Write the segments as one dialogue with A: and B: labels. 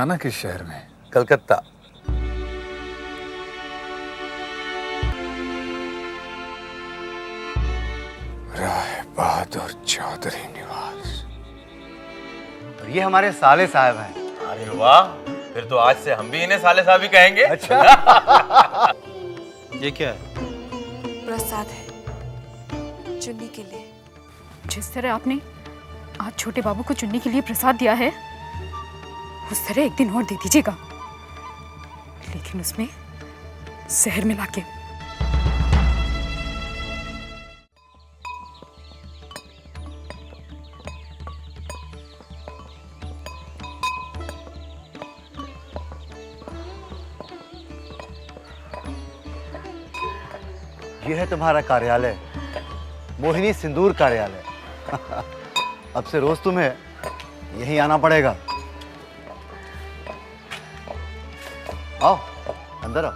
A: अचानक इस शहर में?
B: कलकत्ता।
A: राय बहादुर चौधरी निवास।
C: और ये हमारे साले साहब हैं।
B: अरे वाह, फिर तो आज से हम भी इन्हें साले साहब ही कहेंगे।
C: अच्छा।
D: ये क्या है?
E: प्रसाद है चुन्नी के लिए।
F: जिस तरह आपने आज छोटे बाबू को चुन्नी के लिए प्रसाद दिया है, उस तरह एक दिन और दे दीजिएगा, लेकिन उसमें जहर मिला के।
C: ये है तुम्हारा कार्यालय, मोहिनी सिंदूर कार्यालय। अब से रोज तुम्हें यहीं आना पड़ेगा। आओ अंदर आओ।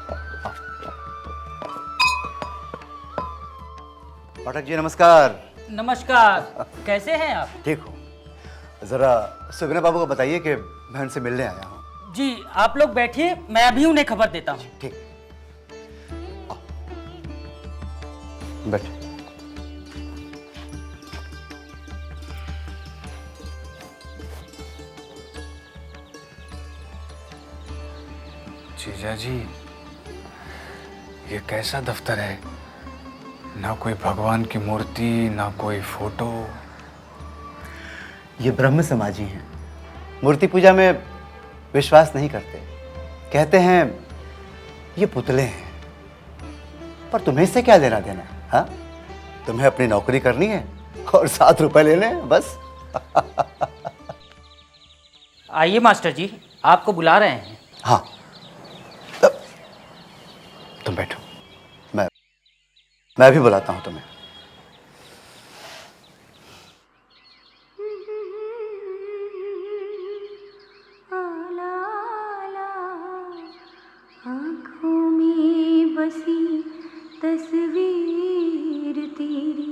C: पाठक जी नमस्कार।
G: नमस्कार, कैसे हैं आप?
C: ठीक हो। जरा सुगना बाबू को बताइए कि मैं उनसे मिलने आया हूँ।
G: जी आप लोग बैठिए, मैं अभी उन्हें खबर देता हूँ।
C: ठीक, बैठ।
A: जीजा जी, ये कैसा दफ्तर है? ना कोई भगवान की मूर्ति, ना कोई फोटो।
C: ये ब्रह्म समाजी हैं, मूर्ति पूजा में विश्वास नहीं करते। कहते हैं ये पुतले हैं। पर तुम्हें इससे क्या लेना देना? हाँ, तुम्हें अपनी नौकरी करनी है और 7 रुपए लेने हैं बस।
G: आइए मास्टर जी, आपको बुला रहे हैं।
C: हाँ, तुम बैठो, मैं भी बुलाता हूं तुम्हें।
H: आँखों में बसी तस्वीर तेरी,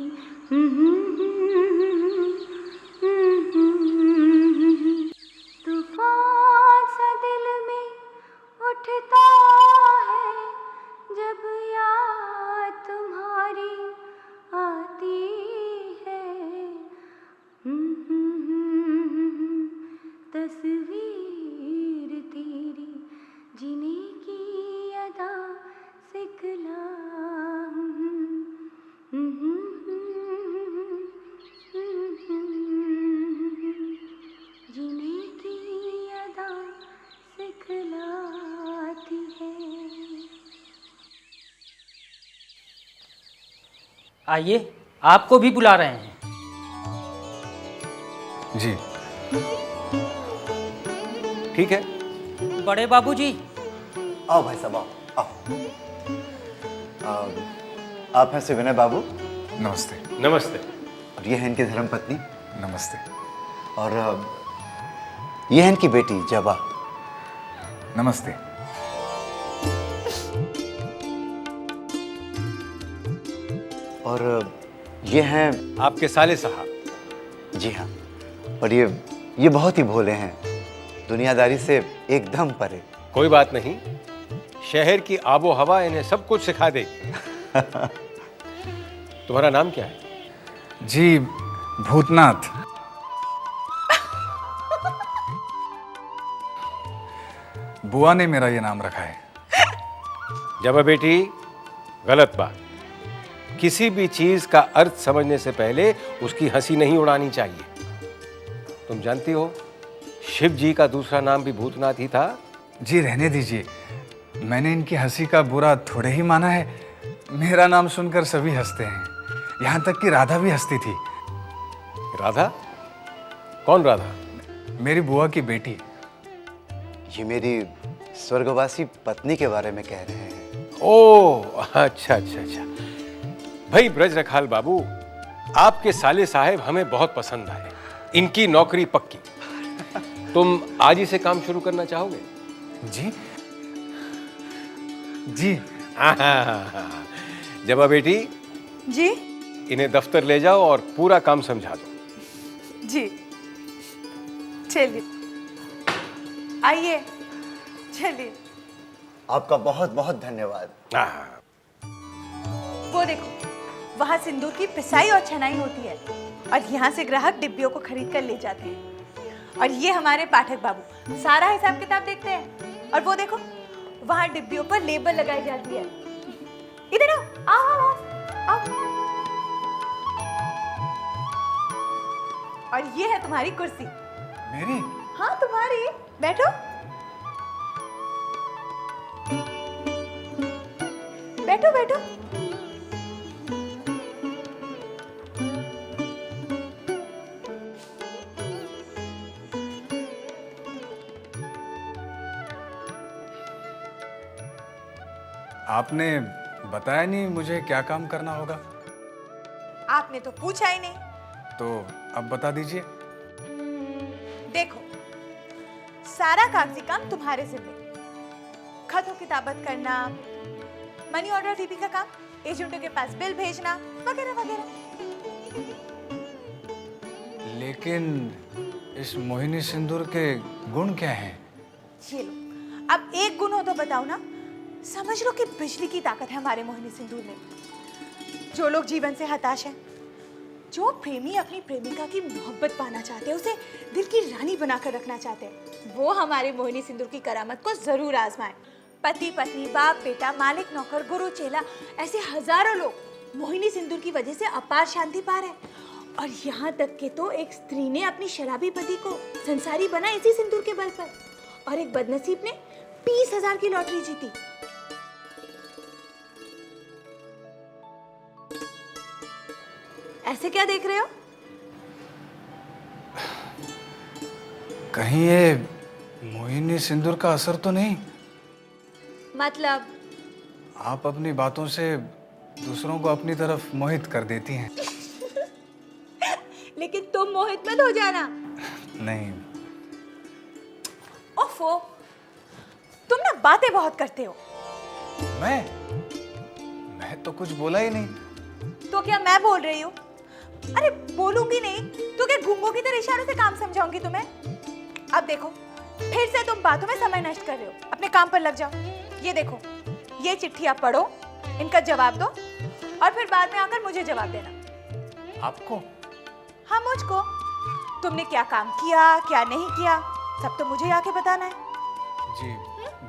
H: तूफान सा दिल में उठता है जब याद तुम्हारी आती है। तस्वीर तेरी जीने की अदा सिखला। जीने की अदा सिखलाती है।
G: आइए, आपको भी बुला रहे हैं।
A: जी
B: ठीक है।
G: बड़े बाबूजी।
C: आओ भाई साहब, आओ आओ। आप हैं सुगना बाबू?
A: नमस्ते।
B: नमस्ते।
C: और ये है इनकी धर्मपत्नी।
A: नमस्ते।
C: और ये है इनकी बेटी जबा।
A: नमस्ते।
C: और ये हैं
B: आपके साले साहब।
C: जी हाँ, और ये बहुत ही भोले हैं, दुनियादारी से एकदम परे।
I: कोई बात नहीं, शहर की आबो हवा इन्हें सब कुछ सिखा देगी। तुम्हारा नाम क्या है?
A: जी भूतनाथ। बुआ ने मेरा ये नाम रखा है।
I: जब बेटी, गलत बात। किसी भी चीज का अर्थ समझने से पहले उसकी हंसी नहीं उड़ानी चाहिए। तुम जानती हो, शिव जी का दूसरा नाम भी भूतनाथ ही था।
A: जी रहने दीजिए, मैंने इनकी हंसी का बुरा थोड़े ही माना है। मेरा नाम सुनकर सभी हंसते हैं, यहाँ तक कि राधा भी हंसती थी।
I: राधा? कौन राधा?
A: मेरी बुआ की बेटी।
C: ये मेरी स्वर्गवासी पत्नी के बारे में कह रहे हैं।
I: ओह अच्छा अच्छा अच्छा। भाई ब्रज रखाल बाबू, आपके साले साहब हमें बहुत पसंद आए। इनकी नौकरी पक्की। तुम आज ही से काम शुरू करना चाहोगे?
A: जी जी।
I: जबा बेटी,
E: जी
I: इन्हें दफ्तर ले जाओ और पूरा काम समझा दो।
E: जी, चलिए आइए, चलिए।
C: आपका बहुत बहुत धन्यवाद।
I: हाँ,
E: वो देखो, वहाँ सिंदूर की पिसाई और छनाई होती है और यहाँ से ग्राहक डिब्बियों को खरीद कर ले जाते हैं। और ये हमारे पाठक बाबू सारा हिसाब किताब देखते हैं। और वो देखो, वहाँ डिब्बियों पर लेबल लगाई जाती है। इधर आओ, आओ, आओ, आओ। और ये है तुम्हारी कुर्सी।
A: मेरी?
E: हाँ, तुम्हारी। बैठो, बैठो, बैठो।
A: आपने बताया नहीं मुझे क्या काम करना होगा।
E: आपने तो पूछा ही नहीं।
A: तो अब बता दीजिए।
E: देखो, सारा कागजी काम तुम्हारे जिम्मे। खतों किताबत करना, मनी ऑर्डर डीपी का काम, एजेंटों के पास बिल भेजना, वगैरह वगैरह।
A: लेकिन इस मोहिनी सिंदूर के गुण क्या हैं?
E: ये लो, अब एक गुण हो तो बताओ ना। समझ लो कि बिजली की ताकत है हमारे मोहिनी सिंदूर में। जो लोग जीवन से हताश हैं, जो प्रेमी अपनी प्रेमिका की मोहब्बत पाना चाहते हैं, उसे दिल की रानी बनाकर रखना चाहते हैं, वो हमारे मोहिनी सिंदूर की करामत को जरूर आजमाएं। पति पत्नी, बाप बेटा, मालिक नौकर, गुरु चेला, ऐसे हजारों लोग मोहिनी सिंदूर की वजह से अपार शांति पा रहे हैं। और यहाँ तक कि तो एक स्त्री ने अपनी शराबी पति को संसारी बना इसी सिंदूर के बल पर। और एक बदनसीब ने 20,000 की लॉटरी जीती। ऐसे क्या देख रहे हो?
A: कहीं ये मोहिनी सिंदूर का असर तो नहीं?
E: मतलब?
A: आप अपनी बातों से दूसरों को अपनी तरफ मोहित कर देती हैं।
E: लेकिन तुम मोहित मत हो जाना।
A: नहीं।
E: ओफो, तुम ना बातें बहुत करते हो।
A: मैं तो कुछ बोला ही नहीं।
E: तो क्या मैं बोल रही हूँ? अरे बोलूंगी नहीं तो क्या गूंगों की तरह इशारों से काम समझाऊंगी तुम्हें? अब देखो, फिर से तुम बातों में समय नष्ट कर रहे हो। अपने काम पर लग जाओ। ये देखो, ये चिट्ठी आप पढ़ो, इनका जवाब दो और फिर बाद में आकर मुझे जवाब देना।
A: आपको?
E: हाँ, मुझको। तुमने क्या काम किया, क्या नहीं किया, सब तो मुझे आके बताना है।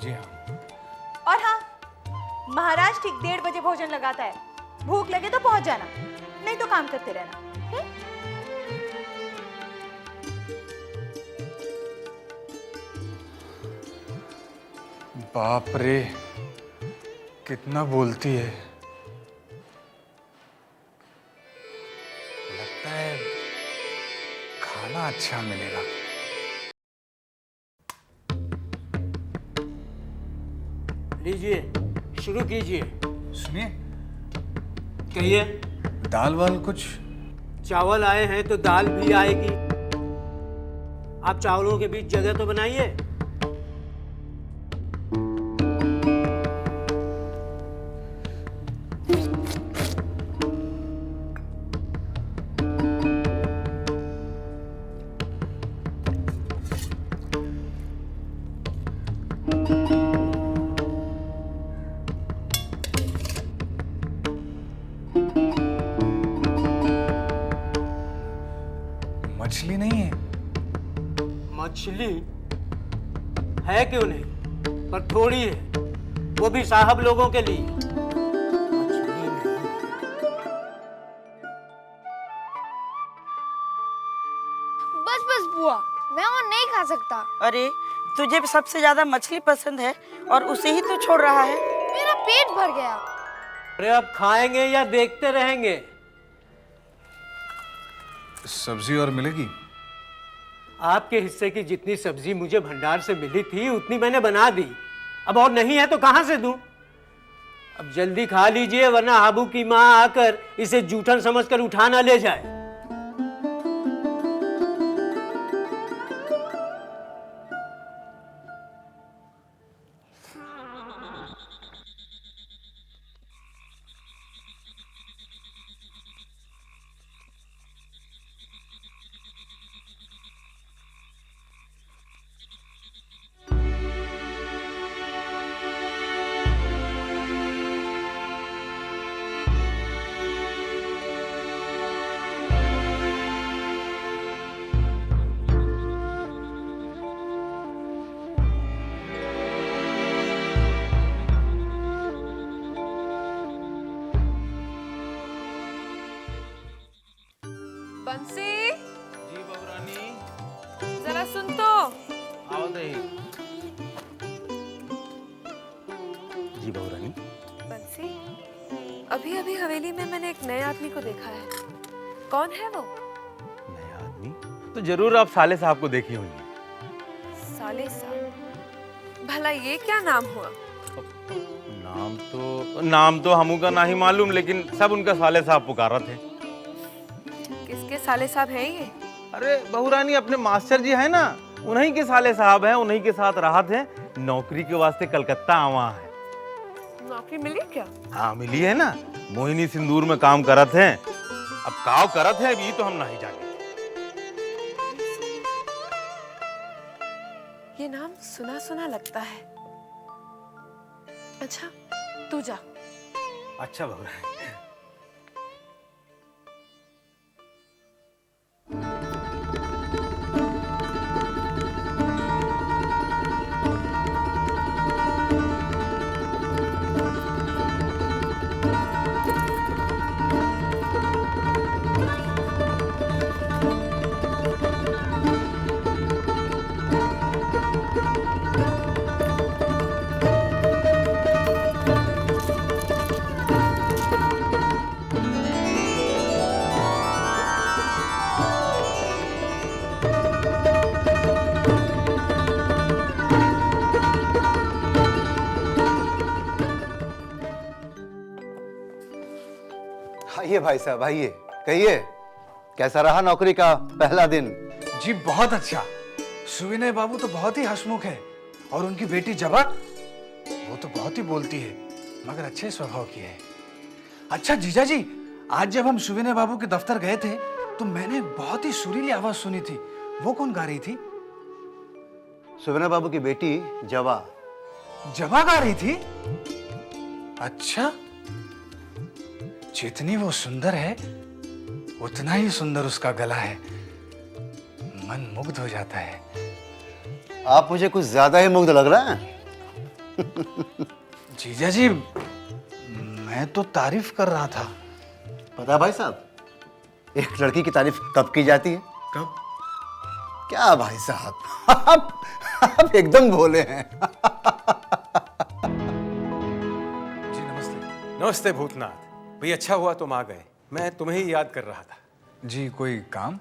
A: जी हाँ।
E: और हाँ, महाराज ठीक 1:30 बजे भोजन लगाता है। भूख लगे तो पहुंच जाना, नहीं तो काम करते रहना।
A: बाप रे, कितना बोलती है। लगता है खाना अच्छा मिलेगा।
D: लीजिए, शुरू कीजिए।
A: सुनिए,
D: कहिए।
A: दाल वाल कुछ?
D: चावल आए हैं तो दाल भी आएगी। आप चावलों के बीच जगह तो बनाइए।
A: मछली नहीं है?
D: मछली है क्यों नहीं, पर थोड़ी है, वो भी साहब लोगों के लिए। मछली नहीं।
J: बस बस बुआ, मैं और नहीं खा सकता।
K: अरे तुझे सबसे ज्यादा मछली पसंद है और उसे ही तू छोड़ रहा है।
J: मेरा पेट भर गया।
D: अरे अब खाएंगे या देखते रहेंगे?
A: सब्जी और मिलेगी?
D: आपके हिस्से की जितनी सब्जी मुझे भंडार से मिली थी उतनी मैंने बना दी। अब और नहीं है तो कहां से दूं? अब जल्दी खा लीजिए, वरना हाबू की माँ आकर इसे जूठन समझकर उठा ना ले जाए।
J: बंसी,
B: जी बहुरानी।
J: जरा सुन तो।
B: आओ दही।
I: जी बहुरानी।
J: बंसी, अभी अभी हवेली में मैंने एक नए आदमी को देखा है। कौन है वो?
B: नया आदमी? तो जरूर आप साले साहब को देखी होंगी।
J: साले साहब? भला ये क्या नाम हुआ?
B: नाम तो हमू का नहीं मालूम, लेकिन सब उनका साले साहब पुकारा थे।
J: किसके साले साहब हैं ये?
B: अरे बहुरानी, अपने मास्टर जी है ना, उन्हीं के साले साहब हैं। उन्हीं के साथ राहत है। नौकरी के वास्ते कलकत्ता आवा है।
J: नौकरी मिली क्या?
B: हाँ मिली है ना, मोहिनी सिंदूर में काम करत हैं। अब काव करत है अभी तो हम नहीं जाने।
J: ये नाम सुना सुना लगता है। अच्छा, तू जा।
I: अच्छा बहुरानी।
C: आइए भाई साहब, आइए, कहिए कैसा रहा नौकरी का पहला दिन?
A: जी बहुत अच्छा। सुविनय बाबू तो बहुत ही हंसमुख है, और उनकी बेटी जबा, वो तो बहुत ही बोलती है, मगर अच्छे स्वभाव की है। अच्छा जीजा जी, आज जब हम सुविनय बाबू के दफ्तर गए थे तो मैंने बहुत ही सुरीली आवाज सुनी थी। वो कौन गा रही थी?
C: सुविनय बाबू की बेटी जवा।
A: जबा गा रही थी? अच्छा, जितनी वो सुंदर है उतना ही सुंदर उसका गला है। मन मुग्ध हो जाता है।
C: आप मुझे कुछ ज्यादा ही मुग्ध लग रहा है।
A: जीजा जी, मैं तो तारीफ कर रहा था।
C: पता है भाई साहब, एक लड़की की तारीफ कब की जाती है?
A: कब?
C: क्या भाई साहब, आप एकदम भोले हैं।
A: जी नमस्ते।
I: नमस्ते भूतनाथ भाई, अच्छा हुआ तुम आ गए। मैं तुम्हें ही याद कर रहा था।
A: जी कोई काम?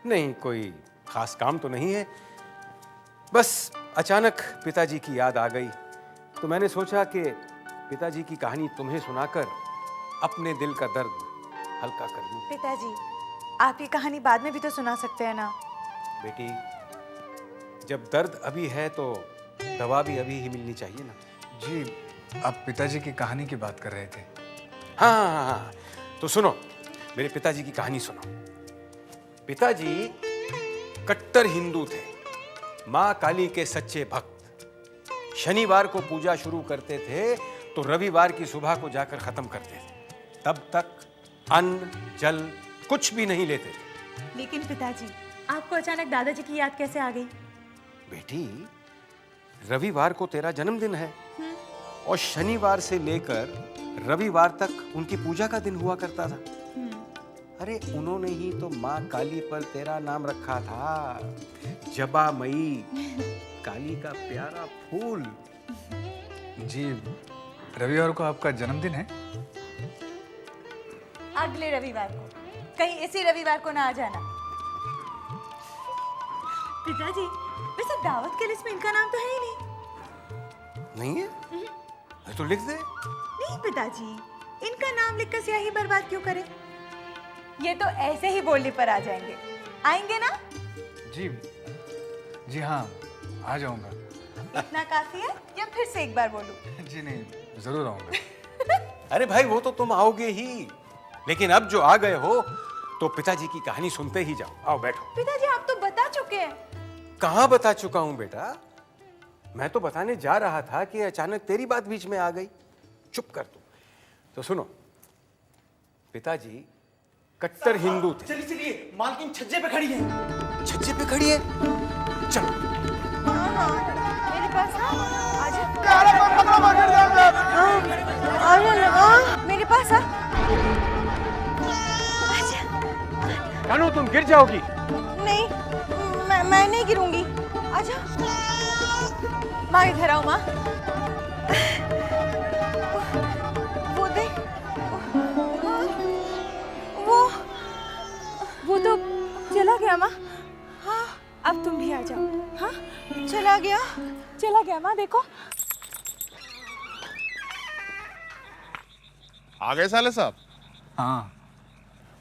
I: नहीं, कोई खास काम तो नहीं है, बस अचानक पिताजी की याद आ गई तो मैंने सोचा कि पिताजी की कहानी तुम्हें सुनाकर अपने दिल का दर्द हल्का कर दूं।
E: पिताजी, आप ये कहानी बाद में भी तो सुना सकते हैं ना।
I: बेटी, जब दर्द अभी है तो दवा भी अभी ही मिलनी चाहिए ना।
A: जी, आप पिताजी की कहानी की बात कर रहे थे।
I: हाँ, तो सुनो, मेरे पिताजी की कहानी सुनो। पिताजी कट्टर हिंदू थे, माँ काली के सच्चे भक्त। शनिवार को पूजा शुरू करते थे तो रविवार की सुबह को जाकर खत्म करते थे। तब तक अन्न जल कुछ भी नहीं लेते थे।
E: लेकिन पिताजी, आपको अचानक दादाजी की याद कैसे आ गई?
I: बेटी, रविवार को तेरा जन्मदिन है और शनिवार से लेकर रविवार तक उनकी पूजा का दिन हुआ करता था। अरे उन्होंने ही तो माँ काली पर तेरा नाम रखा था, जबा मई, काली का प्यारा फूल।
A: जी, रविवार को आपका जन्मदिन है?
E: अगले रविवार को, कहीं इसी रविवार को ना आ जाना। पिताजी, वैसे दावत के लिस्ट में इनका नाम तो है ही नहीं।
I: नहीं है? तो लिख दे।
E: नहीं पिताजी, इनका नाम लिखकर स्याही बर्बाद क्यों करें? ये तो ऐसे ही बोलने पर आ जाएंगे। आएंगे ना?
A: जी हाँ, आ जाऊंगा।
E: इतना काफी है या फिर से एक बार बोलूं?
A: जी नहीं, जरूर आऊंगा।
I: अरे भाई, वो तो तुम आओगे ही, लेकिन अब जो आ गए हो तो पिताजी की कहानी सुनते ही जाओ। आओ बैठो।
E: पिताजी, आप तो बता चुके हैं।
I: कहाँ बता चुका हूं बेटा? मैं तो बताने जा रहा था कि अचानक तेरी बात बीच में आ गई। चुप कर तू। तो सुनो, पिताजी कट्टर हिंदू थे।
D: चलिए चलिए, मालकिन छज्जे पे खड़ी है।
I: छज्जे पे खड़ी है? चलो।
E: मेरे पास आजा। मेरे पास आ। आजा।
B: कानू तुम गिर जाओगी।
E: नहीं, मैं नहीं गिरूंगी। आजा माँ, इधर आओ माँ। वो देख, वो तो चला गया माँ। हाँ, अब तुम भी आ जाओ। हाँ, चला गया माँ, देखो।
L: आ गए साले साहब?
A: हाँ।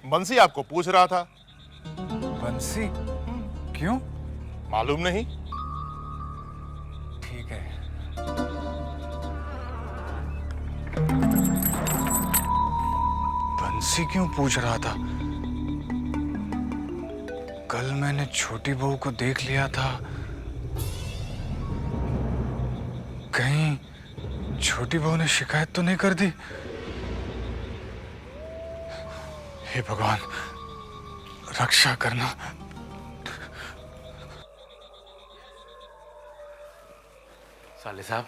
L: बंसी आपको पूछ रहा था।
A: बंसी? क्यों?
L: मालूम नहीं?
A: ठीक है। बंसी क्यों पूछ रहा था? कल मैंने छोटी बहू को देख लिया था। कहीं छोटी बहू ने शिकायत तो नहीं कर दी? हे भगवान, रक्षा करना।
B: साले साहब,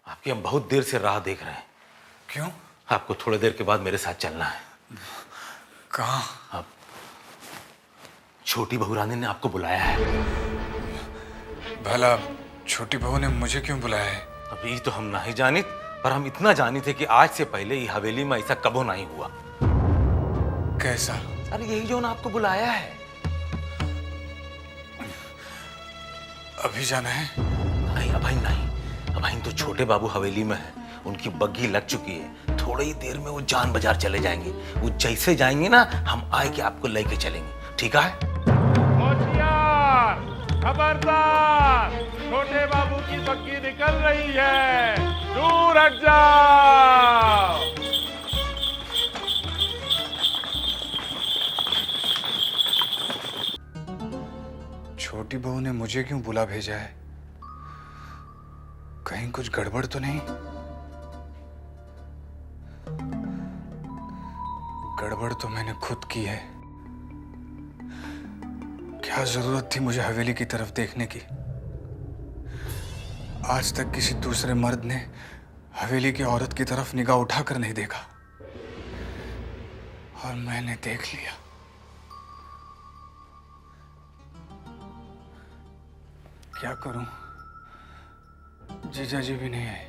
B: आपकी हम बहुत देर से राह देख रहे हैं।
A: क्यों?
B: आपको थोड़ी देर के बाद मेरे साथ चलना है।
A: कहाँ?
B: अब छोटी बहू रानी ने आपको बुलाया है।
A: भला छोटी बहू ने मुझे क्यों बुलाया है?
B: अभी तो हम नहीं जानी, पर हम इतना जानी थे कि आज से पहले ये हवेली में ऐसा कबो नहीं हुआ।
A: कैसा?
B: अरे यही जो ना आपको बुलाया है।
A: अभी जाना है?
B: नहीं, अभी नहीं। अभी तो छोटे बाबू हवेली में है, उनकी बग्घी लग चुकी है। थोड़ी ही देर में वो जान बाजार चले जाएंगे। वो जैसे जाएंगे ना, हम आए के आपको लेके चलेंगे। ठीक है?
L: खबरदार, छोटे बाबू की बग्घी निकल रही है, दूर हट जाओ।
A: छोटी बहू ने मुझे क्यों बुला भेजा है? कहीं कुछ गड़बड़ तो नहीं? गड़बड़ तो मैंने खुद की है। क्या जरूरत थी मुझे हवेली की तरफ देखने की? आज तक किसी दूसरे मर्द ने हवेली की औरत की तरफ निगाह उठाकर नहीं देखा, और मैंने देख लिया। क्या करूं? जीजा जी भी नहीं आए।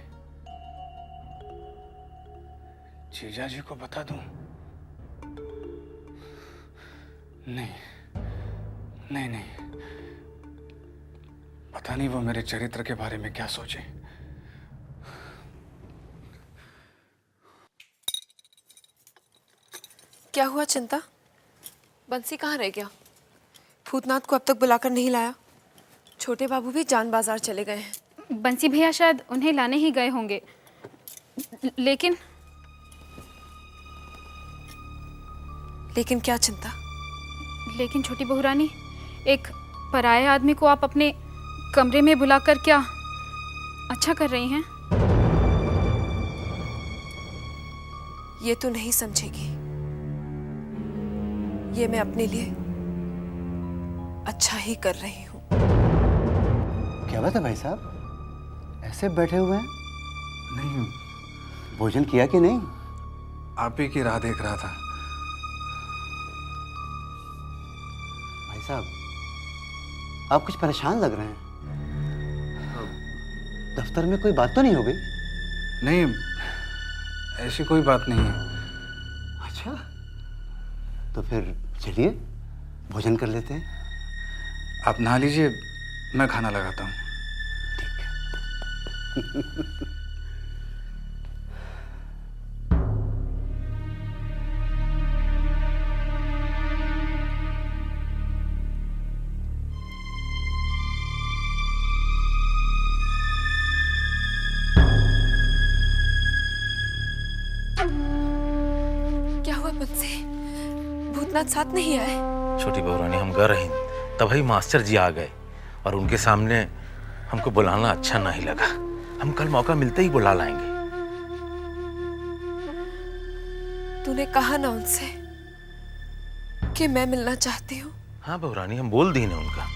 A: जीजा जी को बता दूं? नहीं, नहीं नहीं, पता नहीं वो मेरे चरित्र के बारे में क्या सोचे।
J: क्या हुआ चिंता? बंसी कहाँ रह गया? भूतनाथ को अब तक बुलाकर नहीं लाया। छोटे बाबू भी जान बाजार चले गए हैं।
F: बंसी भैया शायद उन्हें लाने ही गए होंगे, लेकिन
J: क्या चिंता?
F: लेकिन छोटी बहू रानी, एक पराये आदमी को आप अपने कमरे में बुलाकर क्या अच्छा कर रही हैं?
J: ये तो नहीं समझेगी। ये मैं अपने लिए अच्छा ही कर रही हूँ।
C: क्या बात है भाई साहब, ऐसे बैठे हुए हैं?
A: नहीं,
C: भोजन किया कि नहीं?
A: आप ही की राह देख रहा था।
C: भाई साहब, आप कुछ परेशान लग रहे हैं। दफ्तर में कोई बात तो नहीं हो गई?
A: नहीं, ऐसी कोई बात नहीं है।
C: अच्छा, तो फिर चलिए भोजन कर लेते हैं।
A: आप नहा लीजिए, मैं खाना लगाता हूँ।
J: क्या हुआ बंसी? भूतनाथ साथ नहीं आए?
B: छोटी बहू रानी, हम गए रही तभी मास्टर जी आ गए, और उनके सामने हमको बुलाना अच्छा नहीं लगा। हम कल मौका मिलते ही बुला लाएंगे।
J: तूने कहा ना उनसे कि मैं मिलना चाहती हूँ?
B: हाँ बहू रानी, हम बोल दी ना उनका।